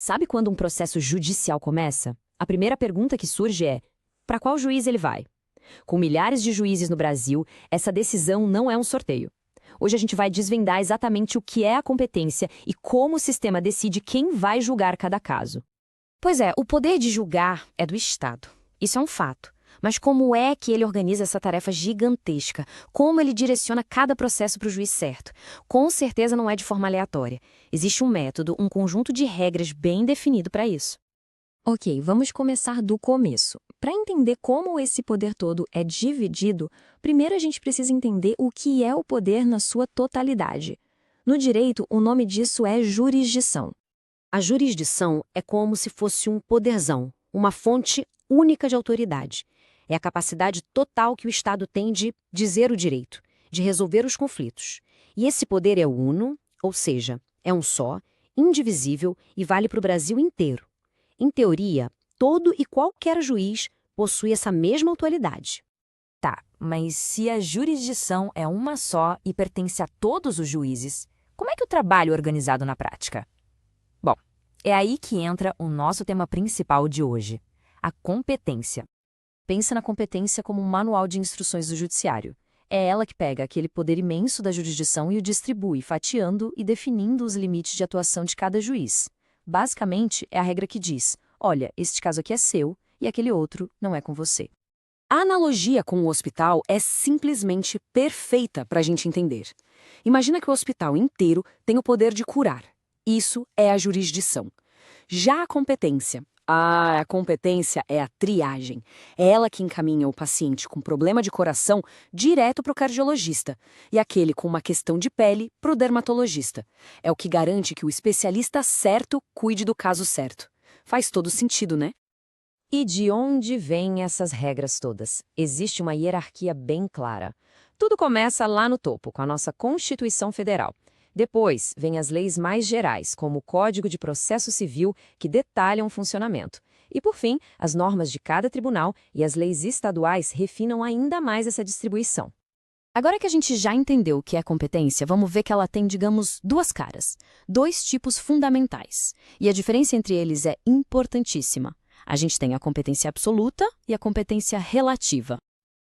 Sabe quando um processo judicial começa? A primeira pergunta que surge é: para qual juiz ele vai? Com milhares de juízes no Brasil, essa decisão não é um sorteio. Hoje a gente vai desvendar exatamente o que é a competência e como o sistema decide quem vai julgar cada caso. Pois é, o poder de julgar é do Estado. Isso é um fato. Mas como é que ele organiza essa tarefa gigantesca? Como ele direciona cada processo para o juiz certo? Com certeza não é de forma aleatória. Existe um método, um conjunto de regras bem definido para isso. Ok, vamos começar do começo. Para entender como esse poder todo é dividido, primeiro a gente precisa entender o que é o poder na sua totalidade. No direito, o nome disso é jurisdição. A jurisdição é como se fosse um poderzão, uma fonte única de autoridade. É a capacidade total que o Estado tem de dizer o direito, de resolver os conflitos. E esse poder é uno, ou seja, é um só, indivisível e vale para o Brasil inteiro. Em teoria, todo e qualquer juiz possui essa mesma autoridade. Tá, mas se a jurisdição é uma só e pertence a todos os juízes, como é que o trabalho é organizado na prática? Bom, é aí que entra o nosso tema principal de hoje, a competência. Pensa na competência como um manual de instruções do judiciário. É ela que pega aquele poder imenso da jurisdição e o distribui, fatiando e definindo os limites de atuação de cada juiz. Basicamente, é a regra que diz: olha, este caso aqui é seu e aquele outro não é com você. A analogia com o hospital é simplesmente perfeita para a gente entender. Imagina que o hospital inteiro tem o poder de curar. Isso é a jurisdição. Já a competência é a triagem. É ela que encaminha o paciente com problema de coração direto para o cardiologista e aquele com uma questão de pele para o dermatologista. É o que garante que o especialista certo cuide do caso certo. Faz todo sentido, né? E de onde vêm essas regras todas? Existe uma hierarquia bem clara. Tudo começa lá no topo, com a nossa Constituição Federal. Depois, vêm as leis mais gerais, como o Código de Processo Civil, que detalham o funcionamento. E, por fim, as normas de cada tribunal e as leis estaduais refinam ainda mais essa distribuição. Agora que a gente já entendeu o que é competência, vamos ver que ela tem, digamos, duas caras, dois tipos fundamentais. E a diferença entre eles é importantíssima. A gente tem a competência absoluta e a competência relativa.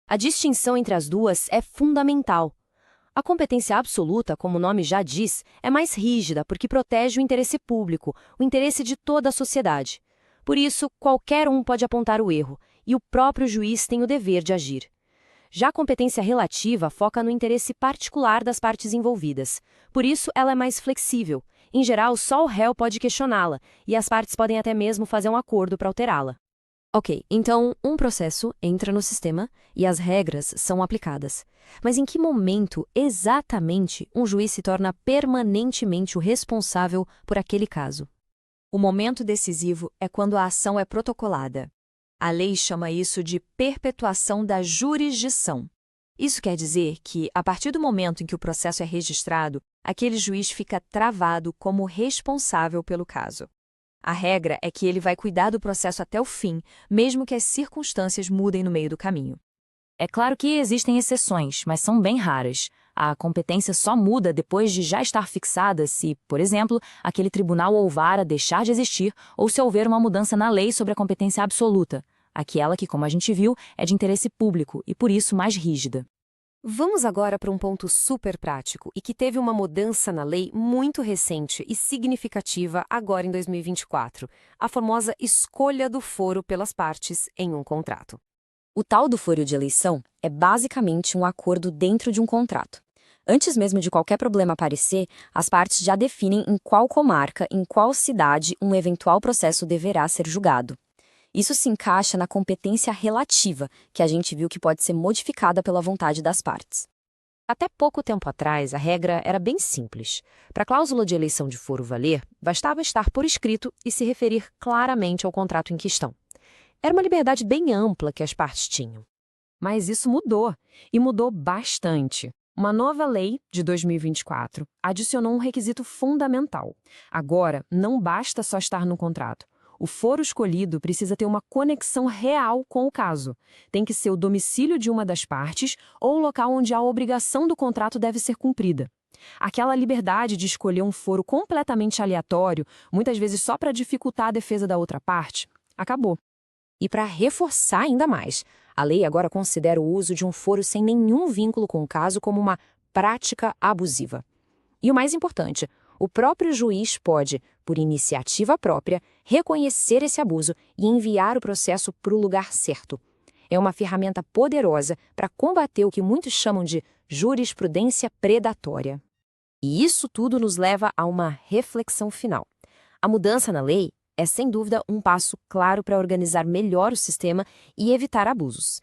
A distinção entre as duas é fundamental. A competência absoluta, como o nome já diz, é mais rígida porque protege o interesse público, o interesse de toda a sociedade. Por isso, qualquer um pode apontar o erro, e o próprio juiz tem o dever de agir. Já a competência relativa foca no interesse particular das partes envolvidas. Por isso, ela é mais flexível. Em geral, só o réu pode questioná-la, e as partes podem até mesmo fazer um acordo para alterá-la. Ok, então um processo entra no sistema e as regras são aplicadas. Mas em que momento, exatamente, um juiz se torna permanentemente o responsável por aquele caso? O momento decisivo é quando a ação é protocolada. A lei chama isso de perpetuação da jurisdição. Isso quer dizer que, a partir do momento em que o processo é registrado, aquele juiz fica travado como responsável pelo caso. A regra é que ele vai cuidar do processo até o fim, mesmo que as circunstâncias mudem no meio do caminho. É claro que existem exceções, mas são bem raras. A competência só muda depois de já estar fixada se, por exemplo, aquele tribunal ou vara deixar de existir ou se houver uma mudança na lei sobre a competência absoluta, aquela que, como a gente viu, é de interesse público e, por isso, mais rígida. Vamos agora para um ponto super prático e que teve uma mudança na lei muito recente e significativa agora em 2024, a famosa escolha do foro pelas partes em um contrato. O tal do foro de eleição é basicamente um acordo dentro de um contrato. Antes mesmo de qualquer problema aparecer, as partes já definem em qual comarca, em qual cidade um eventual processo deverá ser julgado. Isso se encaixa na competência relativa, que a gente viu que pode ser modificada pela vontade das partes. Até pouco tempo atrás, a regra era bem simples. Para a cláusula de eleição de foro valer, bastava estar por escrito e se referir claramente ao contrato em questão. Era uma liberdade bem ampla que as partes tinham. Mas isso mudou, e mudou bastante. Uma nova lei, de 2024, adicionou um requisito fundamental. Agora, não basta só estar no contrato. O foro escolhido precisa ter uma conexão real com o caso. Tem que ser o domicílio de uma das partes ou o local onde a obrigação do contrato deve ser cumprida. Aquela liberdade de escolher um foro completamente aleatório, muitas vezes só para dificultar a defesa da outra parte, acabou. E para reforçar ainda mais, a lei agora considera o uso de um foro sem nenhum vínculo com o caso como uma prática abusiva. E o mais importante, o próprio juiz pode, por iniciativa própria, reconhecer esse abuso e enviar o processo para o lugar certo. É uma ferramenta poderosa para combater o que muitos chamam de jurisprudência predatória. E isso tudo nos leva a uma reflexão final. A mudança na lei é, sem dúvida, um passo claro para organizar melhor o sistema e evitar abusos.